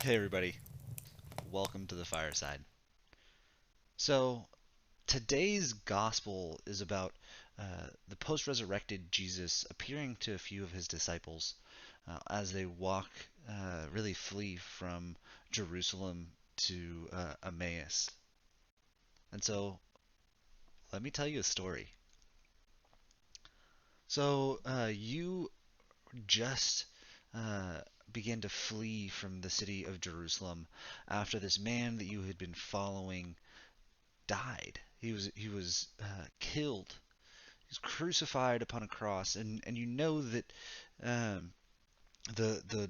Hey everybody, welcome to the Fireside. So, today's gospel is about the post-resurrected Jesus appearing to a few of his disciples as they walk, really flee from Jerusalem to Emmaus. And so, let me tell you a story. So, you just began to flee from the city of Jerusalem after this man that you had been following died. He was killed. He was crucified upon a cross, and you know that um, the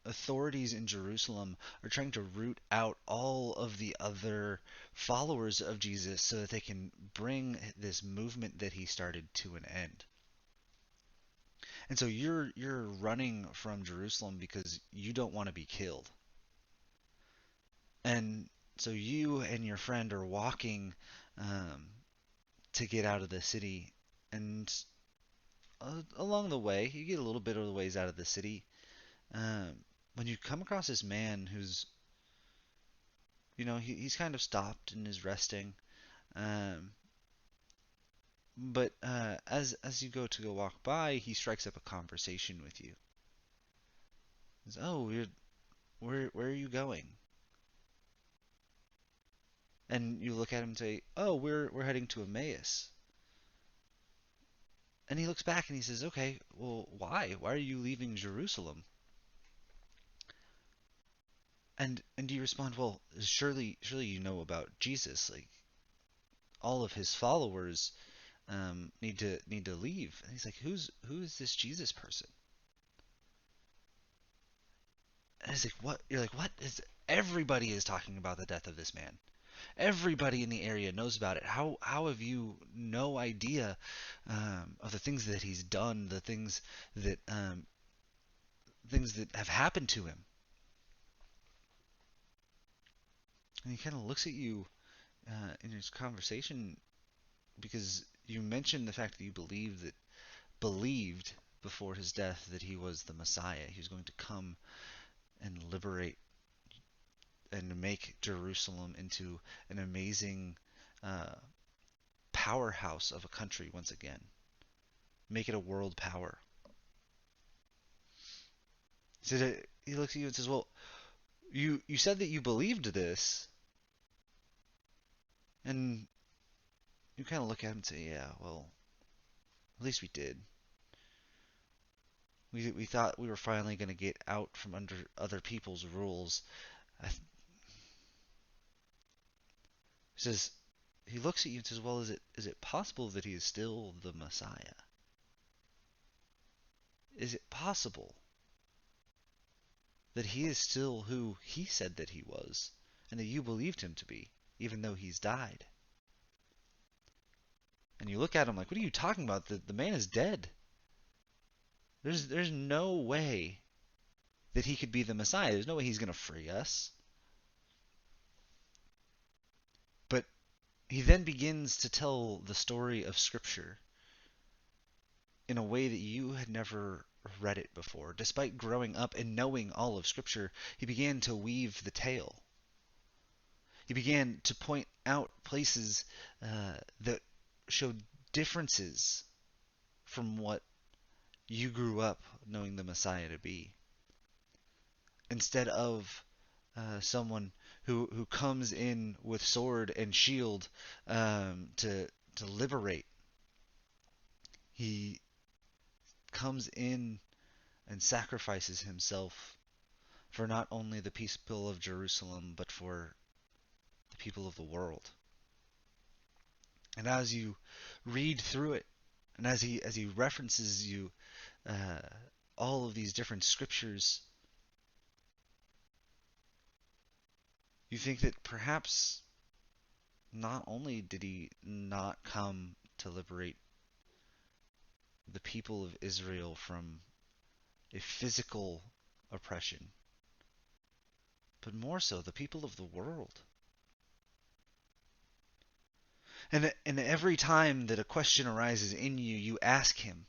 authorities in Jerusalem are trying to root out all of the other followers of Jesus so that they can bring this movement that he started to an end. And so you're running from Jerusalem because you don't want to be killed. And so you and your friend are walking um, to get out of the city, and along the way, you get a little bit of the ways out of the city. Um, when you come across this man who's, he's kind of stopped and is resting. Um, but as you go walk by, he strikes up a conversation with you. He says, "Oh, where are you going?" And you look at him and say, "Oh, we're heading to Emmaus." And he looks back and he says, "Okay, well, why? Why are you leaving Jerusalem?" And you respond, "Well, surely you know about Jesus. Like all of his followers need to leave." And he's like, who is this Jesus person? And he's like, "What?" You're like, "What is?" Everybody is talking about the death of this man. Everybody in the area knows about it. How have you no idea of the things that he's done, the things that have happened to him? And he kind of looks at you in his conversation because you mentioned the fact that you believed before his death that he was the Messiah. He was going to come and liberate and make Jerusalem into an amazing uh, powerhouse of a country once again. Make it a world power. He looks at you and says, "Well, you said that you believed this," and you kind of look at him and say, "Yeah, well, at least we did. We thought we were finally going to get out from under other people's rules." I, he says, he looks at you and says, "Well, is it possible that he is still the Messiah? Is it possible that he is still who he said that he was, and that you believed him to be, even though he's died?" And you look at him like, "What are you talking about? The man is dead. There's no way that he could be the Messiah. There's no way he's going to free us." But he then begins to tell the story of Scripture in a way that you had never read it before. Despite growing up and knowing all of Scripture, he began to weave the tale. He began to point out places that showed differences from what you grew up knowing the Messiah to be. Instead of someone who comes in with sword and shield to liberate, he comes in and sacrifices himself for not only the people of Jerusalem but for the people of the world. And as you read through it, and as he references you uh, all of these different scriptures, you think that perhaps not only did he not come to liberate the people of Israel from a physical oppression, but more so the people of the world. And every time that a question arises in you, you ask him,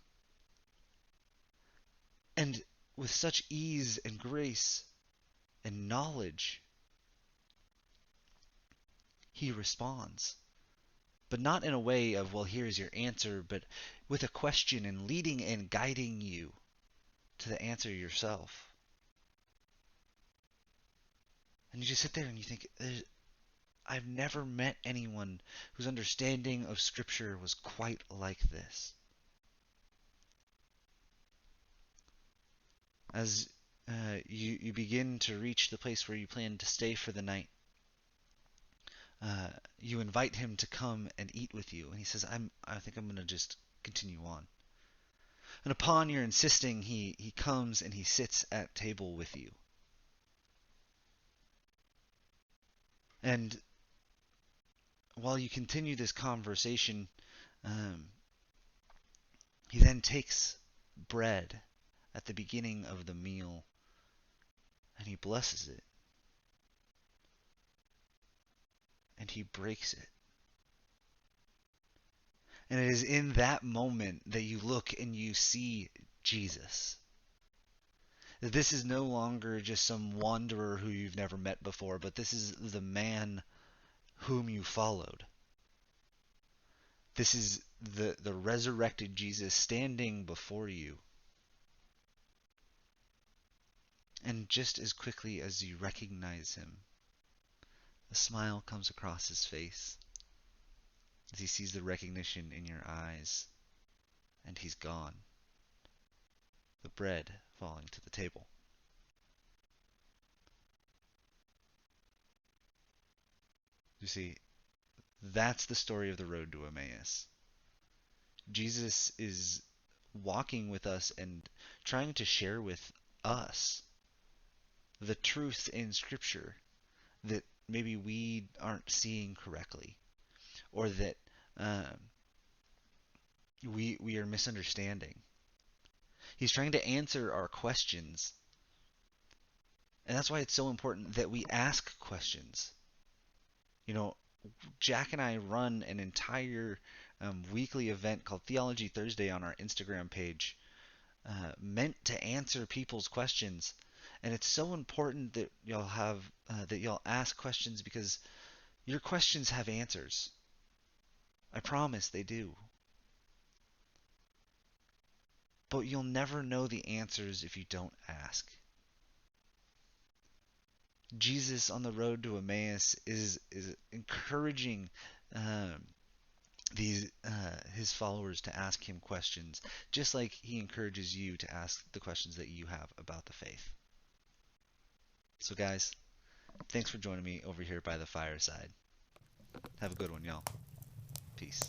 and with such ease and grace and knowledge, he responds. But not in a way of, well, here's your answer, but with a question and leading and guiding you to the answer yourself. And you just sit there and you think, I've never met anyone whose understanding of Scripture was quite like this. As you begin to reach the place where you plan to stay for the night, uh, you invite him to come and eat with you, and he says, I think I'm going to just continue on. And upon your insisting, he comes and he sits at table with you. And while you continue this conversation, um, he then takes bread at the beginning of the meal and he blesses it and he breaks it. And it is in that moment that you look and you see Jesus. This is no longer just some wanderer who you've never met before, but this is the man whom you followed. This is the resurrected Jesus standing before you. And just as quickly as you recognize him, a smile comes across his face as he sees the recognition in your eyes, and he's gone. The bread falling to the table. You see, that's the story of the road to Emmaus. Jesus is walking with us and trying to share with us the truth in Scripture that maybe we aren't seeing correctly, or that um, we are misunderstanding. He's trying to answer our questions, and that's why it's so important that we ask questions. You know, Jack and I run an entire weekly event called Theology Thursday on our Instagram page, meant to answer people's questions. And it's so important that y'all ask questions because your questions have answers. I promise they do. But you'll never know the answers if you don't ask. Jesus on the road to Emmaus is encouraging um, these his followers to ask him questions, just like he encourages you to ask the questions that you have about the faith. So, guys, thanks for joining me over here by the fireside. Have a good one, y'all. Peace.